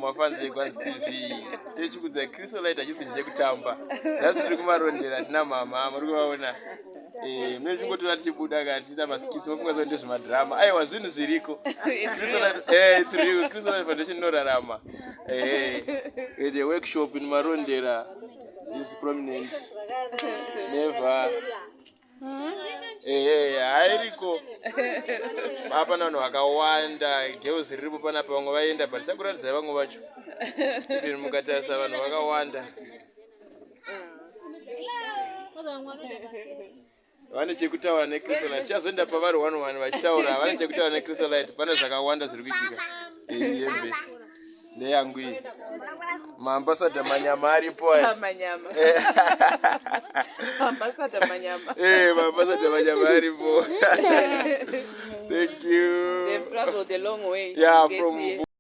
mafanzi ekwanzi TV techikudza Chrysolite achisije kutamba nhasi tiri kumarondera tina mama muri kuvaona mune zvingoti tichibuda katiita maskits mofunga kuti ndezvemadhirama aiwa zvinhu zviriko Chrysolite Foundation inorarama the workshop in marondera is prominent never hairiko apana vanhu vakawanda girls riripo panapa vamwe vaenda but takuratidza vamwe vacho even mukatarisa vanhu vakawanda vane chekutaura neChrysolite tichazoenda pavari 1-1 vachitaura vane chekutaura neChrysolite pane zvakawanda zviri kuitika yembe neyangu iyi MaAmbassador Manyama aripo Manyama. MaAmbassador Manyama. MaAmbassador Manyama aripo. Thank you. They've traveled a long way. Yeah, to get from here.